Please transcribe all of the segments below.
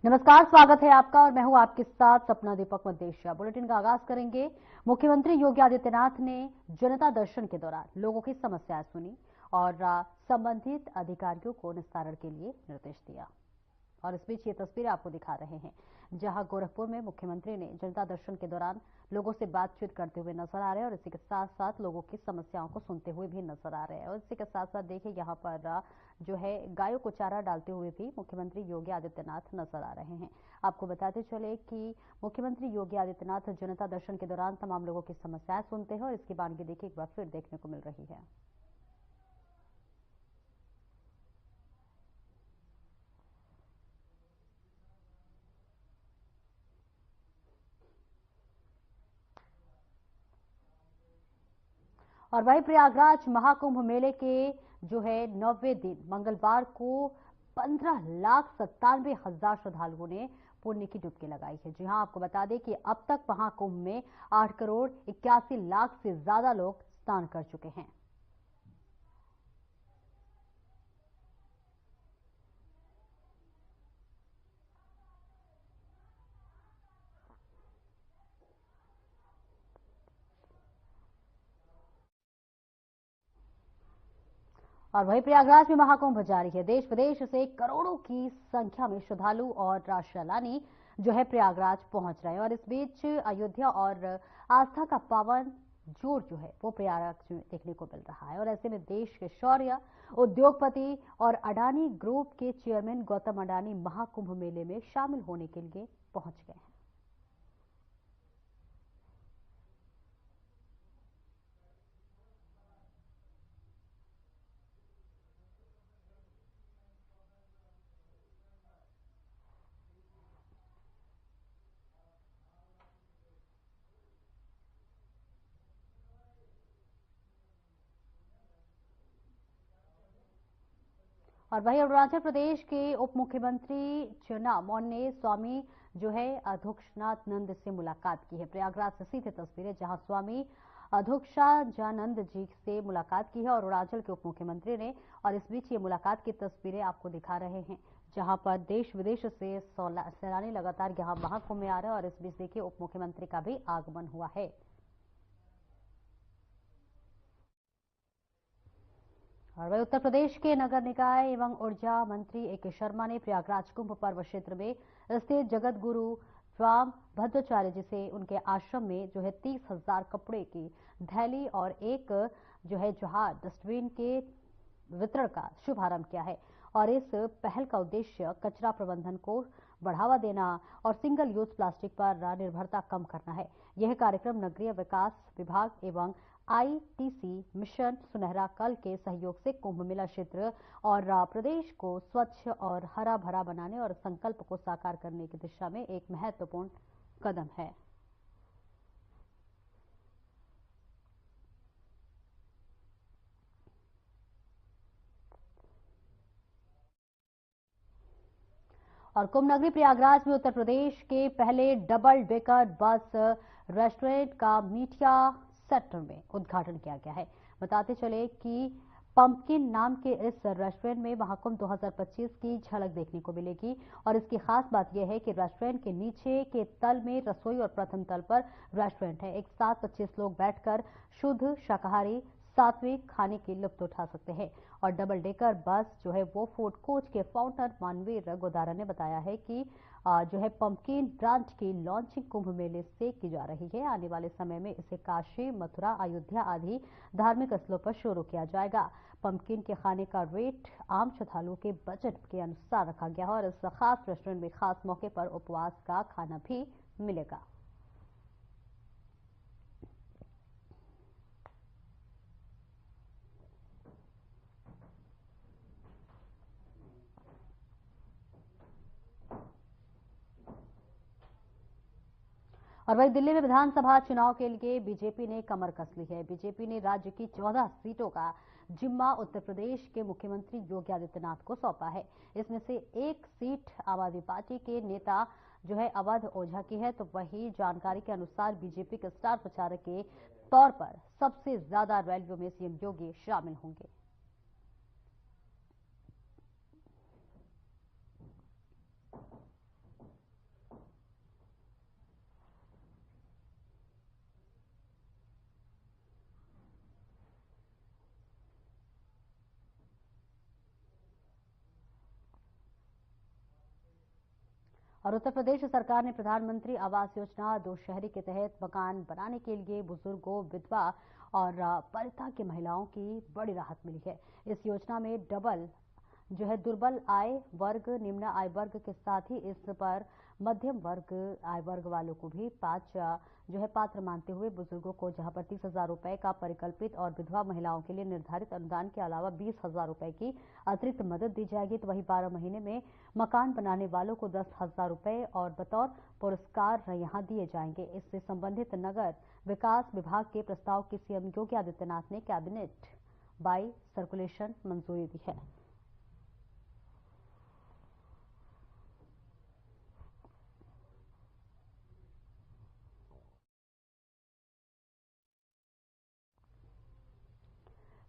नमस्कार, स्वागत है आपका और मैं हूं आपके साथ सपना दीपक मदेशिया। बुलेटिन का आगाज करेंगे। मुख्यमंत्री योगी आदित्यनाथ ने जनता दर्शन के दौरान लोगों की समस्याएं सुनी और संबंधित अधिकारियों को निस्तारण के लिए निर्देश दिया। और इस बीच ये तस्वीरें आपको दिखा रहे हैं जहां गोरखपुर में मुख्यमंत्री ने जनता दर्शन के दौरान लोगों से बातचीत करते हुए नजर आ रहे हैं और इसी के साथ साथ लोगों की समस्याओं को सुनते हुए भी नजर आ रहे हैं। और इसी के साथ साथ देखिए यहाँ पर जो है गायों को चारा डालते हुए भी मुख्यमंत्री योगी आदित्यनाथ नजर आ रहे हैं। आपको बताते चले कि मुख्यमंत्री योगी आदित्यनाथ जनता दर्शन के दौरान तमाम लोगों की समस्याएं सुनते हैं और इसकी वानगी देखिए एक बार फिर देखने को मिल रही है। और वहीं प्रयागराज महाकुंभ मेले के जो है 9वें दिन मंगलवार को 15,97,000 श्रद्धालुओं ने पुण्य की डुबकी लगाई है। जी हां, आपको बता दें कि अब तक महाकुंभ में 8 करोड़ 81 लाख से ज्यादा लोग स्नान कर चुके हैं। और वहीं प्रयागराज में महाकुंभ जारी है। देश विदेश से करोड़ों की संख्या में श्रद्धालु और सैलानी जो है प्रयागराज पहुंच रहे हैं। और इस बीच अयोध्या और आस्था का पावन जोड़ जो है वो प्रयागराज में देखने को मिल रहा है। और ऐसे में देश के शौर्य उद्योगपति और अडानी ग्रुप के चेयरमैन गौतम अडानी महाकुंभ मेले में शामिल होने के लिए पहुंच गए हैं। और वहीं अरुणाचल प्रदेश के उप मुख्यमंत्री चन्ना मौन ने स्वामी जो है अधोक्षनाथ से मुलाकात की है। प्रयागराज से सीधी तस्वीरें जहां स्वामी अधोक्षाजानंद जी से मुलाकात की है और अरुणाचल के उप मुख्यमंत्री ने। और इस बीच ये मुलाकात की तस्वीरें आपको दिखा रहे हैं जहां पर देश विदेश से सैलानी लगातार यहां महाकुंभ में आ रहे हैं। और इस बीच देखिए उप मुख्यमंत्री का भी आगमन हुआ है। और वही उत्तर प्रदेश के नगर निकाय एवं ऊर्जा मंत्री ए.के. शर्मा ने प्रयागराज कुंभ पर्व क्षेत्र में स्थित जगत गुरु स्वाम भद्राचार्य जी से उनके आश्रम में जो है 30,000 कपड़े की थैली और एक जो है जोहार डस्टबिन के वितरण का शुभारंभ किया है। और इस पहल का उद्देश्य कचरा प्रबंधन को बढ़ावा देना और सिंगल यूज प्लास्टिक पर निर्भरता कम करना है। यह कार्यक्रम नगरीय विकास विभाग एवं आईटीसी मिशन सुनहरा कल के सहयोग से कुंभ मेला क्षेत्र और प्रदेश को स्वच्छ और हरा भरा बनाने और संकल्प को साकार करने की दिशा में एक महत्वपूर्ण कदम है। और कुंभ नगरी प्रयागराज में उत्तर प्रदेश के पहले डबल डेकर बस रेस्टोरेंट का मीडिया सेक्टर में उद्घाटन किया गया है। बताते चले कि पंपकिन नाम के इस रेस्टोरेंट में महाकुंभ 2025 की झलक देखने को मिलेगी। और इसकी खास बात यह है कि रेस्टोरेंट के नीचे के तल में रसोई और प्रथम तल पर रेस्टोरेंट है। एक साथ 25 लोग बैठकर शुद्ध शाकाहारी सात्विक खाने की लुत्फ उठा सकते हैं। और डबल डेकर बस जो है वो फूड कोच के फाउंडर मानवीर गोदारा ने बताया है कि जो है पंपकिन ब्रांड की लॉन्चिंग कुंभ मेले से की जा रही है। आने वाले समय में इसे काशी, मथुरा, अयोध्या आदि धार्मिक स्थलों पर शुरू किया जाएगा। पंपकिन के खाने का रेट आम श्रद्धालुओं के बजट के अनुसार रखा गया है और इस खास रेस्टोरेंट में खास मौके पर उपवास का खाना भी मिलेगा। और वहीं दिल्ली में विधानसभा चुनाव के लिए बीजेपी ने कमर कस ली है। बीजेपी ने राज्य की 14 सीटों का जिम्मा उत्तर प्रदेश के मुख्यमंत्री योगी आदित्यनाथ को सौंपा है। इसमें से एक सीट आम आदमी पार्टी के नेता जो है अवध ओझा की है। तो वही जानकारी के अनुसार बीजेपी के स्टार प्रचारक के तौर पर सबसे ज्यादा रैलियों में सीएम योगी शामिल होंगे। और उत्तर प्रदेश सरकार ने प्रधानमंत्री आवास योजना दो शहरी के तहत मकान बनाने के लिए बुजुर्गों, विधवा और परित्यक्त की महिलाओं की बड़ी राहत मिली है। इस योजना में डबल दुर्बल आय वर्ग, निम्न आय वर्ग के साथ ही इस पर मध्यम वर्ग आय वर्ग वालों को भी पात्र मानते हुए बुजुर्गों को जहां पर 30,000 रुपए का परिकल्पित और विधवा महिलाओं के लिए निर्धारित अनुदान के अलावा 20,000 रुपए की अतिरिक्त मदद दी जाएगी, तो वहीं 12 महीने में मकान बनाने वालों को 10,000 रुपए और बतौर पुरस्कार यहां दिए जाएंगे। इससे संबंधित नगर विकास विभाग के प्रस्ताव की सीएम योगी आदित्यनाथ ने कैबिनेट बाय सर्कुलेशन मंजूरी दी है।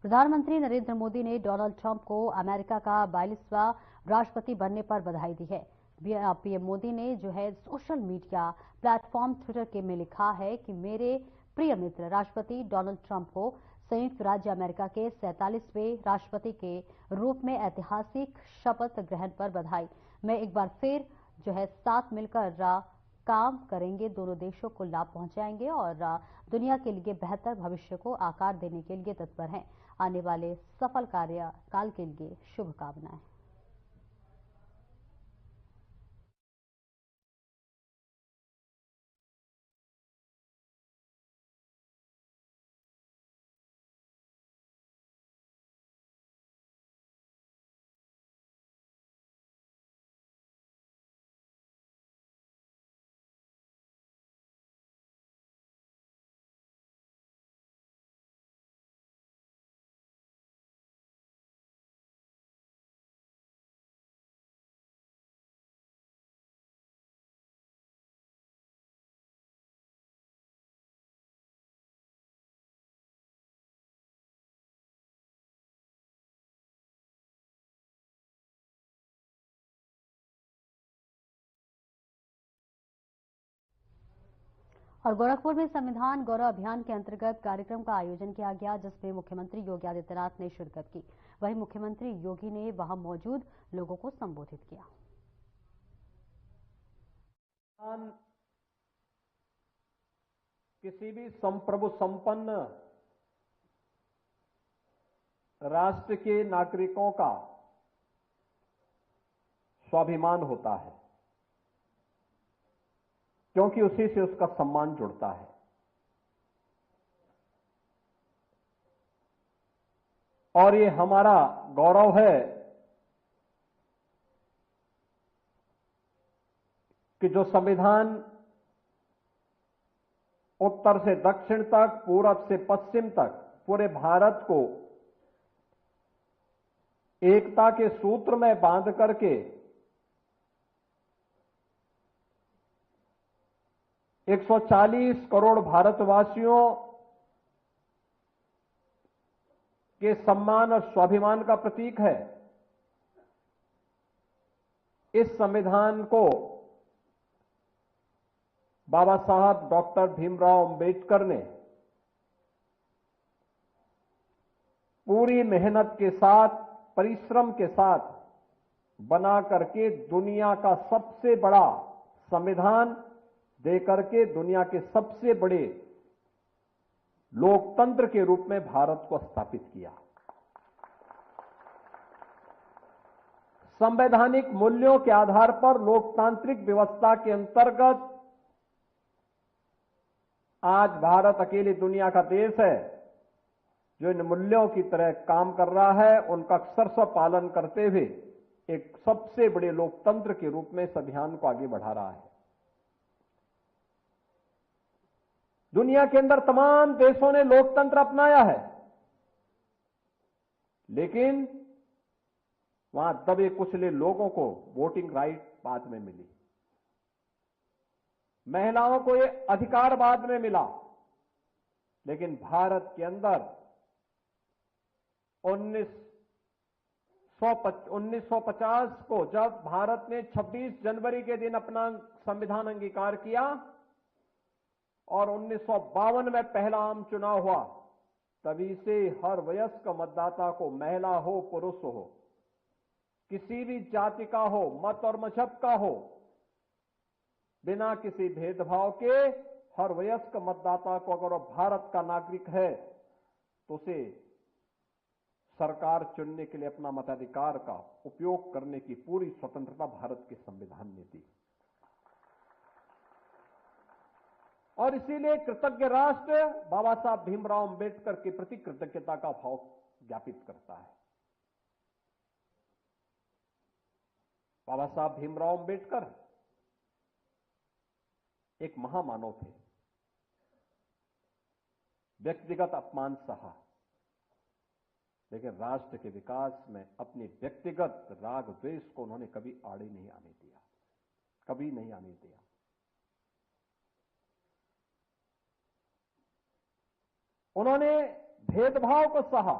प्रधानमंत्री नरेंद्र मोदी ने डोनाल्ड ट्रंप को अमेरिका का 42वां राष्ट्रपति बनने पर बधाई दी है। पीएम मोदी ने सोशल मीडिया प्लेटफॉर्म ट्विटर में लिखा है कि मेरे प्रिय मित्र राष्ट्रपति डोनाल्ड ट्रंप को संयुक्त राज्य अमेरिका के 47वें राष्ट्रपति के रूप में ऐतिहासिक शपथ ग्रहण पर बधाई। मैं एक बार फिर साथ मिलकर काम करेंगे, दोनों देशों को लाभ पहुंचाएंगे और दुनिया के लिए बेहतर भविष्य को आकार देने के लिए तत्पर हैं। आने वाले सफल कार्यकाल के लिए शुभकामनाएं। और गोरखपुर में संविधान गौरव अभियान के अंतर्गत कार्यक्रम का आयोजन किया गया, जिसमें मुख्यमंत्री योगी आदित्यनाथ ने शिरकत की। वहीं मुख्यमंत्री योगी ने वहां मौजूद लोगों को संबोधित किया। किसी भी संप्रभु संपन्न राष्ट्र के नागरिकों का स्वाभिमान होता है, क्योंकि उसी से उसका सम्मान जुड़ता है। और ये हमारा गौरव है कि जो संविधान उत्तर से दक्षिण तक, पूरब से पश्चिम तक पूरे भारत को एकता के सूत्र में बांध करके 140 करोड़ भारतवासियों के सम्मान और स्वाभिमान का प्रतीक है। इस संविधान को बाबा साहब डॉक्टर भीमराव अंबेडकर ने पूरी मेहनत के साथ, परिश्रम के साथ बना करके दुनिया का सबसे बड़ा संविधान देकर के दुनिया के सबसे बड़े लोकतंत्र के रूप में भारत को स्थापित किया। संवैधानिक मूल्यों के आधार पर लोकतांत्रिक व्यवस्था के अंतर्गत आज भारत अकेली दुनिया का देश है जो इन मूल्यों की तरह काम कर रहा है, उनका अक्षरशः पालन करते हुए एक सबसे बड़े लोकतंत्र के रूप में इस अभियान को आगे बढ़ा रहा है। दुनिया के अंदर तमाम देशों ने लोकतंत्र अपनाया है, लेकिन वहां दबे कुचले लोगों को वोटिंग राइट बाद में मिली, महिलाओं को ये अधिकार बाद में मिला। लेकिन भारत के अंदर 1950 को जब भारत ने 26 जनवरी के दिन अपना संविधान अंगीकार किया और 1952 में पहला आम चुनाव हुआ, तभी से हर वयस्क मतदाता को, महिला हो पुरुष हो, किसी भी जाति का हो, मत और मजहब का हो, बिना किसी भेदभाव के हर वयस्क मतदाता को अगर वो भारत का नागरिक है तो उसे सरकार चुनने के लिए अपना मताधिकार का उपयोग करने की पूरी स्वतंत्रता भारत के संविधान ने दी। और इसीलिए कृतज्ञ राष्ट्र बाबा साहब भीमराव अंबेडकर के प्रति कृतज्ञता का भाव ज्ञापित करता है। बाबा साहब भीमराव अंबेडकर एक महामानव थे। व्यक्तिगत अपमान सहा, लेकिन राष्ट्र के विकास में अपने व्यक्तिगत राग द्वेष को उन्होंने कभी आड़े नहीं आने दिया, कभी नहीं आने दिया। उन्होंने भेदभाव को सहा,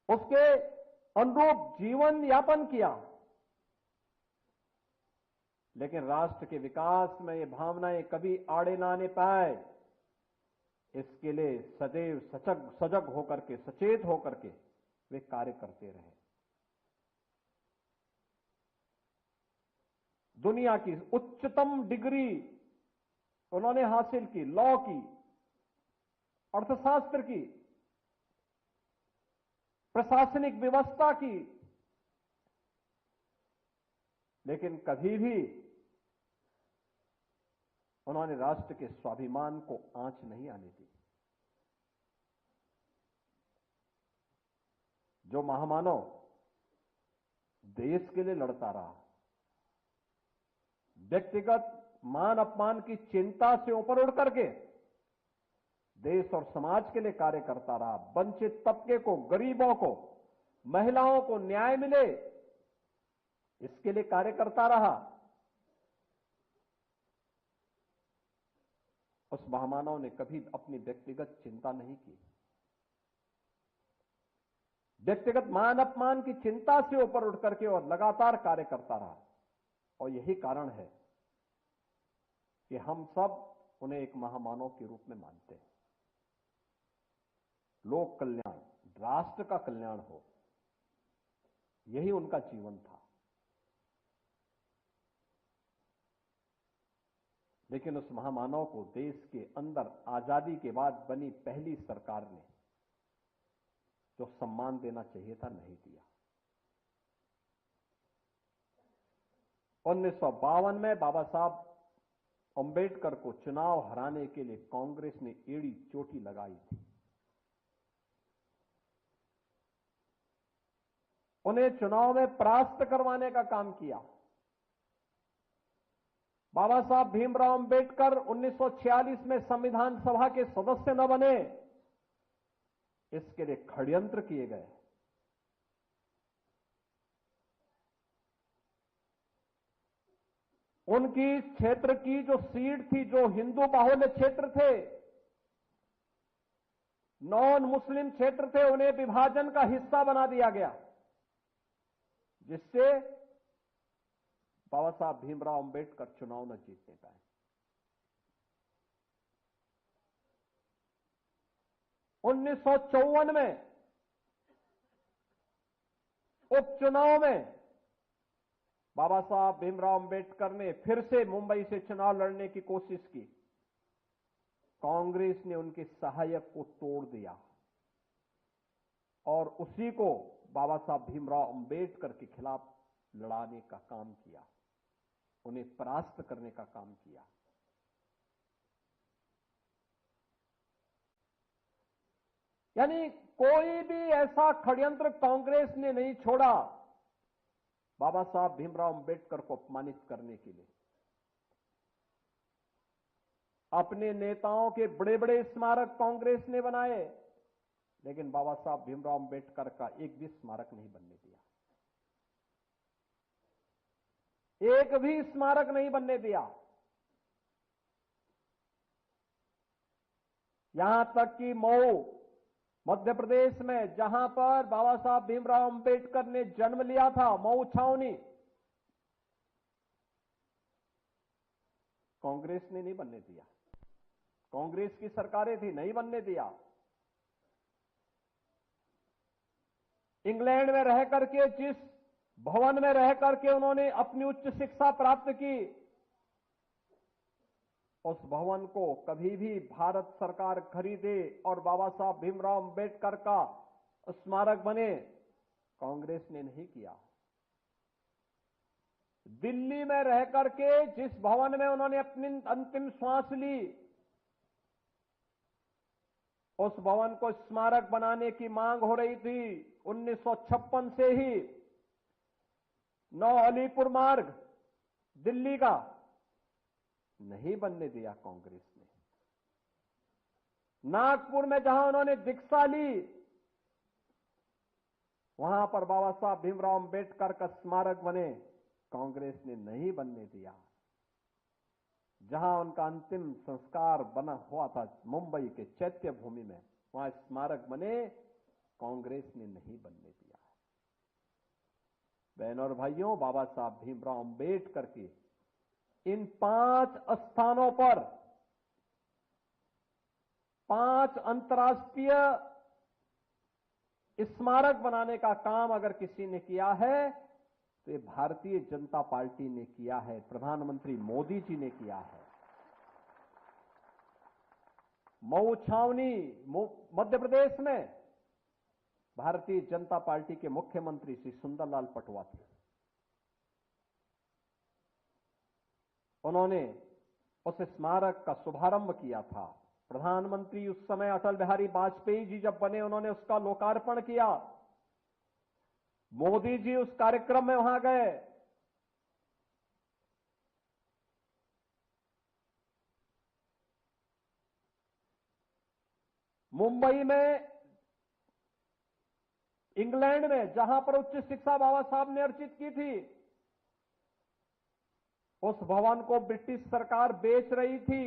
उसके अनुरूप जीवन यापन किया, लेकिन राष्ट्र के विकास में ये भावनाएं कभी आड़े ना आने पाए, इसके लिए सदैव सजग होकर के, सचेत होकर के वे कार्य करते रहे। दुनिया की उच्चतम डिग्री उन्होंने हासिल की, लॉ की, अर्थशास्त्र की, प्रशासनिक व्यवस्था की, लेकिन कभी भी उन्होंने राष्ट्र के स्वाभिमान को आंच नहीं आने दी। जो महामानव देश के लिए लड़ता रहा, व्यक्तिगत मान अपमान की चिंता से ऊपर उठ करके देश और समाज के लिए कार्य करता रहा, वंचित तबके को, गरीबों को, महिलाओं को न्याय मिले, इसके लिए कार्य करता रहा, उस महामानव ने कभी अपनी व्यक्तिगत चिंता नहीं की। व्यक्तिगत मान अपमान की चिंता से ऊपर उठ करके और लगातार कार्य करता रहा। और यही कारण है कि हम सब उन्हें एक महामानव के रूप में मानते हैं। लोक कल्याण, राष्ट्र का कल्याण हो, यही उनका जीवन था। लेकिन उस महामानव को देश के अंदर आजादी के बाद बनी पहली सरकार ने जो सम्मान देना चाहिए था, नहीं दिया। 1952 में बाबा साहब अंबेडकर को चुनाव हराने के लिए कांग्रेस ने एड़ी चोटी लगाई थी। उन्हें चुनाव में परास्त करवाने का काम किया। बाबा साहब भीमराव अंबेडकर 1946 में संविधान सभा के सदस्य न बने, इसके लिए षड्यंत्र किए गए। उनकी क्षेत्र की जो सीट थी, जो हिंदू बाहुल्य क्षेत्र थे, नॉन मुस्लिम क्षेत्र थे, उन्हें विभाजन का हिस्सा बना दिया गया, जिससे बाबा साहब भीमराव अंबेडकर चुनाव न जीतने पाए। 1954 में उपचुनाव में बाबा साहब भीमराव अंबेडकर ने फिर से मुंबई से चुनाव लड़ने की कोशिश की। कांग्रेस ने उनके सहायक को तोड़ दिया और उसी को बाबा साहब भीमराव अंबेडकर के खिलाफ लड़ाने का काम किया, उन्हें परास्त करने का काम किया। यानी कोई भी ऐसा षड्यंत्र कांग्रेस ने नहीं छोड़ा बाबा साहब भीमराव अंबेडकर को अपमानित करने के लिए। अपने नेताओं के बड़े बड़े स्मारक कांग्रेस ने बनाए, लेकिन बाबा साहब भीमराव अंबेडकर का एक भी स्मारक नहीं बनने दिया, एक भी स्मारक नहीं बनने दिया। यहां तक कि मऊ मध्य प्रदेश में, जहां पर बाबा साहब भीमराव अंबेडकर ने जन्म लिया था, मऊ छावनी, कांग्रेस ने नहीं बनने दिया। कांग्रेस की सरकारें थी, नहीं बनने दिया। इंग्लैंड में रह करके जिस भवन में रह करके उन्होंने अपनी उच्च शिक्षा प्राप्त की। उस भवन को कभी भी भारत सरकार खरीदे और बाबा साहब भीमराव अंबेडकर का स्मारक बने, कांग्रेस ने नहीं किया। दिल्ली में रह करके जिस भवन में उन्होंने अपनी अंतिम श्वास ली, उस भवन को स्मारक बनाने की मांग हो रही थी 1956 से ही। 9 अलीपुर मार्ग दिल्ली का नहीं बनने दिया कांग्रेस ने। नागपुर में जहां उन्होंने दीक्षा ली, वहां पर बाबा साहब भीमराव अंबेडकर का स्मारक बने, कांग्रेस ने नहीं बनने दिया। जहां उनका अंतिम संस्कार बना हुआ था मुंबई के चैत्य भूमि में, वहां स्मारक बने, कांग्रेस ने नहीं बनने दिया। बहनों और भाइयों, बाबा साहब भीमराव अंबेडकर के इन 5 स्थानों पर 5 अंतर्राष्ट्रीय स्मारक बनाने का काम अगर किसी ने किया है तो ये भारतीय जनता पार्टी ने किया है, प्रधानमंत्री मोदी जी ने किया है। मऊ छावनी मध्य प्रदेश में भारतीय जनता पार्टी के मुख्यमंत्री श्री सुंदरलाल पटवा थे। उन्होंने उस स्मारक का शुभारंभ किया था। प्रधानमंत्री उस समय अटल बिहारी वाजपेयी जी जब बने, उन्होंने उसका लोकार्पण किया। मोदी जी उस कार्यक्रम में वहां गए। मुंबई में, इंग्लैंड में, जहां पर उच्च शिक्षा बाबा साहब ने अर्जित की थी, उस भवन को ब्रिटिश सरकार बेच रही थी।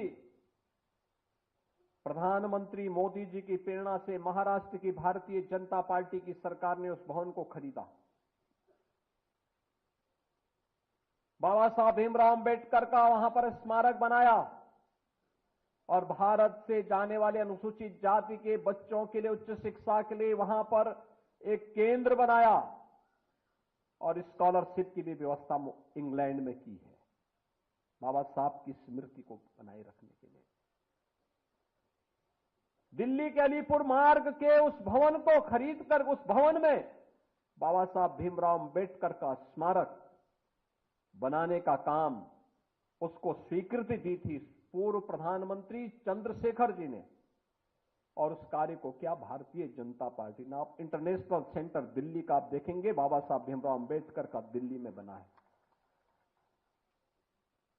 प्रधानमंत्री मोदी जी की प्रेरणा से महाराष्ट्र की भारतीय जनता पार्टी की सरकार ने उस भवन को खरीदा। बाबा साहब भीमराव अंबेडकर का वहां पर स्मारक बनाया और भारत से जाने वाले अनुसूचित जाति के बच्चों के लिए उच्च शिक्षा के लिए वहां पर एक केंद्र बनाया और स्कॉलरशिप की भी व्यवस्था इंग्लैंड में की है, बाबा साहब की स्मृति को बनाए रखने के लिए। दिल्ली के अलीपुर मार्ग के उस भवन को खरीदकर उस भवन में बाबा साहब भीमराव अंबेडकर का स्मारक बनाने का काम, उसको स्वीकृति दी थी पूर्व प्रधानमंत्री चंद्रशेखर जी ने, और उस कार्य को क्या भारतीय जनता पार्टी ने, आप इंटरनेशनल सेंटर दिल्ली का आप देखेंगे, बाबा साहब भीमराव अंबेडकर का दिल्ली में बना है।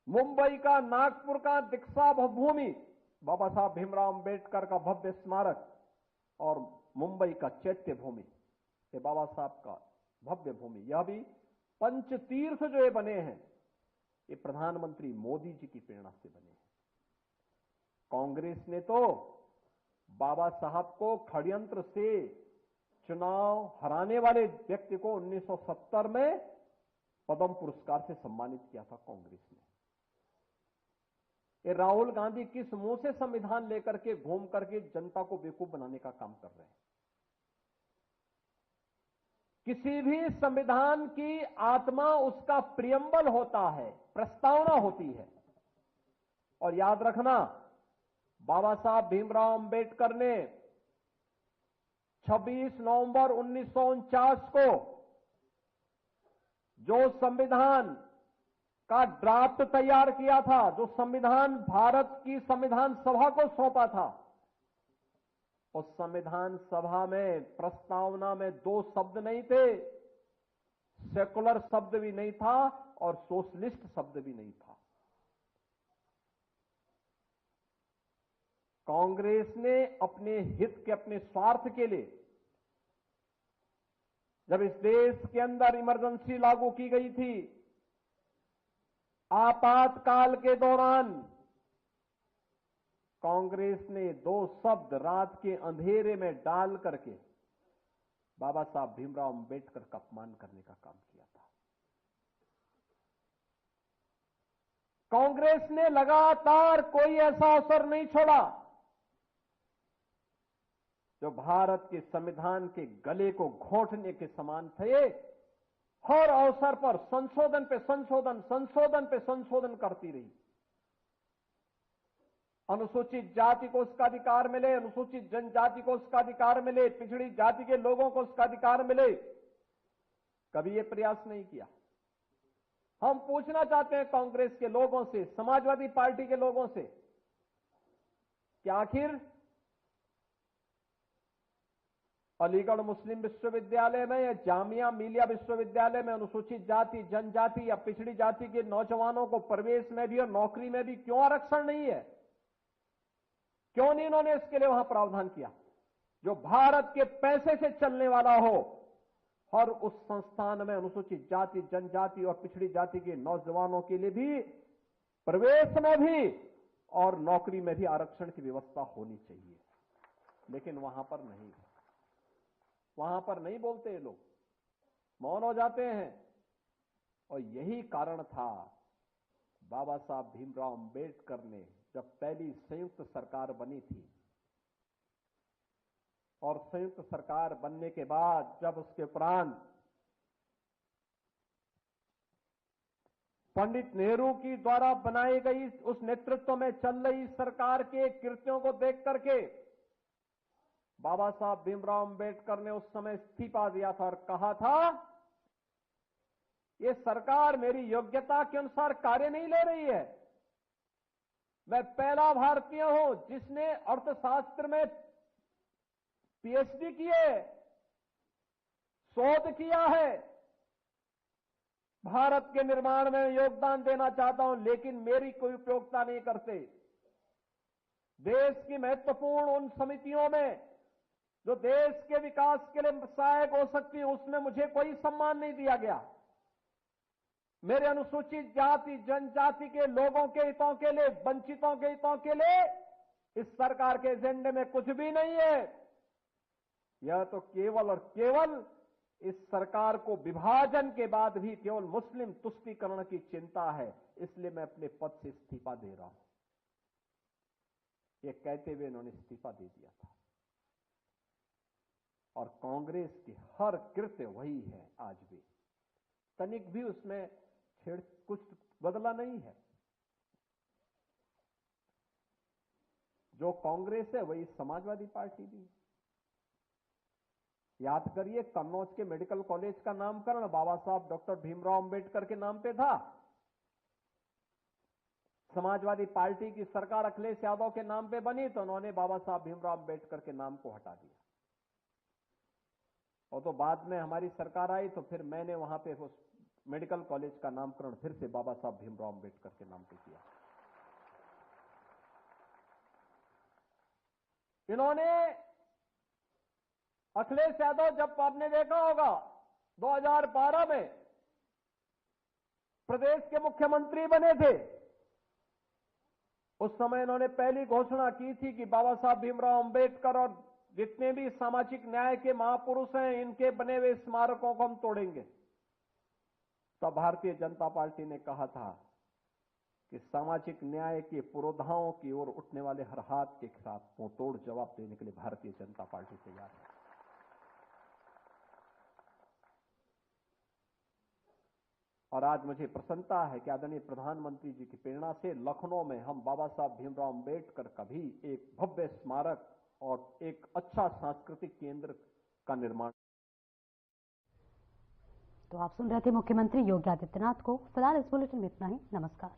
मुंबई का, नागपुर का दीक्षा भूमि, बाबा साहब भीमराव अंबेडकर का भव्य स्मारक, और मुंबई का चैत्य भूमि, ये बाबा साहब का भव्य भूमि। यह भी पंचतीर्थ जो ये बने हैं, ये प्रधानमंत्री मोदी जी की प्रेरणा से बने हैं। कांग्रेस ने तो बाबा साहब को षड्यंत्र से चुनाव हराने वाले व्यक्ति को 1970 में पद्म पुरस्कार से सम्मानित किया था कांग्रेस ने। ये राहुल गांधी किस मुंह से संविधान लेकर के घूम करके जनता को बेवकूफ बनाने का काम कर रहे हैं। किसी भी संविधान की आत्मा उसका प्रियम्बल होता है, प्रस्तावना होती है। और याद रखना, बाबा साहब भीमराव अंबेडकर ने 26 नवंबर 1949 को जो संविधान का ड्राफ्ट तैयार किया था, जो संविधान भारत की संविधान सभा को सौंपा था, उस संविधान सभा में प्रस्तावना में 2 शब्द नहीं थे, सेकुलर शब्द भी नहीं था और सोशलिस्ट शब्द भी नहीं था। कांग्रेस ने अपने हित के, अपने स्वार्थ के लिए, जब इस देश के अंदर इमरजेंसी लागू की गई थी, आपातकाल के दौरान कांग्रेस ने 2 शब्द रात के अंधेरे में डाल करके बाबा साहब भीमराव अंबेडकर का अपमान करने का काम किया था। कांग्रेस ने लगातार कोई ऐसा अवसर नहीं छोड़ा जो भारत के संविधान के गले को घोंटने के समान थे। हर अवसर पर संशोधन पे संशोधन, संशोधन पे संशोधन करती रही। अनुसूचित जाति को उसका अधिकार मिले, अनुसूचित जनजाति को उसका अधिकार मिले, पिछड़ी जाति के लोगों को उसका अधिकार मिले, कभी ये प्रयास नहीं किया। हम पूछना चाहते हैं कांग्रेस के लोगों से, समाजवादी पार्टी के लोगों से, कि आखिर अलीगढ़ मुस्लिम विश्वविद्यालय में या जामिया मिलिया विश्वविद्यालय में अनुसूचित जाति, जनजाति या पिछड़ी जाति के नौजवानों को प्रवेश में भी और नौकरी में भी क्यों आरक्षण नहीं है? क्यों नहीं इन्होंने इसके लिए वहां प्रावधान किया? जो भारत के पैसे से चलने वाला हो और उस संस्थान में अनुसूचित जाति, जनजाति और पिछड़ी जाति के नौजवानों के लिए भी प्रवेश में भी और नौकरी में भी आरक्षण की व्यवस्था होनी चाहिए। लेकिन वहां पर नहीं, वहां पर नहीं बोलते ये लोग, मौन हो जाते हैं। और यही कारण था बाबा साहब भीमराव अंबेडकर ने जब पहली संयुक्त सरकार बनी थी और संयुक्त सरकार बनने के बाद जब उसके उपरांत पंडित नेहरू की द्वारा बनाई गई उस नेतृत्व में चल रही सरकार के कृत्यों को देख करके बाबा साहब भीमराव अंबेडकर ने उस समय इस्तीफा दिया था और कहा था, ये सरकार मेरी योग्यता के अनुसार कार्य नहीं ले रही है। मैं पहला भारतीय हूं जिसने अर्थशास्त्र में पीएचडी की है, शोध किया है, भारत के निर्माण में योगदान देना चाहता हूं, लेकिन मेरी कोई उपयोगिता नहीं करते। देश की महत्वपूर्ण उन समितियों में जो देश के विकास के लिए सहायक हो सकती है, उसमें मुझे कोई सम्मान नहीं दिया गया। मेरे अनुसूचित जाति, जनजाति के लोगों के हितों के लिए, वंचितों के हितों के लिए इस सरकार के एजेंडे में कुछ भी नहीं है। यह तो केवल और केवल इस सरकार को विभाजन के बाद भी केवल मुस्लिम तुष्टीकरण की चिंता है, इसलिए मैं अपने पद से इस्तीफा दे रहा हूं। ये कहते हुए इन्होंने इस्तीफा दे दिया था। और कांग्रेस की हर कृत्य वही है आज भी, तनिक भी उसमें कुछ बदला नहीं है। जो कांग्रेस है वही समाजवादी पार्टी भी है। याद करिए, कन्नौज के मेडिकल कॉलेज का नामकरण बाबा साहब डॉक्टर भीमराव अंबेडकर के नाम पे था। समाजवादी पार्टी की सरकार अखिलेश यादव के नाम पे बनी तो उन्होंने बाबा साहब भीमराव अंबेडकर के नाम को हटा दिया। और तो बाद में हमारी सरकार आई तो फिर मैंने वहां पे उस मेडिकल कॉलेज का नामकरण फिर से बाबा साहब भीमराव अंबेडकर के नाम पे किया। इन्होंने अखिलेश यादव, जब आपने देखा होगा 2012 में प्रदेश के मुख्यमंत्री बने थे, उस समय इन्होंने पहली घोषणा की थी कि बाबा साहब भीमराव अंबेडकर और जितने भी सामाजिक न्याय के महापुरुष हैं, इनके बने हुए स्मारकों को हम तोड़ेंगे। तब भारतीय जनता पार्टी ने कहा था कि सामाजिक न्याय के पुरोधाओं की ओर उठने वाले हर हाथ के साथ मुंहतोड़ जवाब देने के लिए भारतीय जनता पार्टी तैयार है। और आज मुझे प्रसन्नता है कि आदरणीय प्रधानमंत्री जी की प्रेरणा से लखनऊ में हम बाबा साहब भीमराव अंबेडकर का भी एक भव्य स्मारक और एक अच्छा सांस्कृतिक केंद्र का निर्माण। तो आप सुन रहे थे मुख्यमंत्री योगी आदित्यनाथ को। फिलहाल इस बुलेटिन में इतना ही। नमस्कार।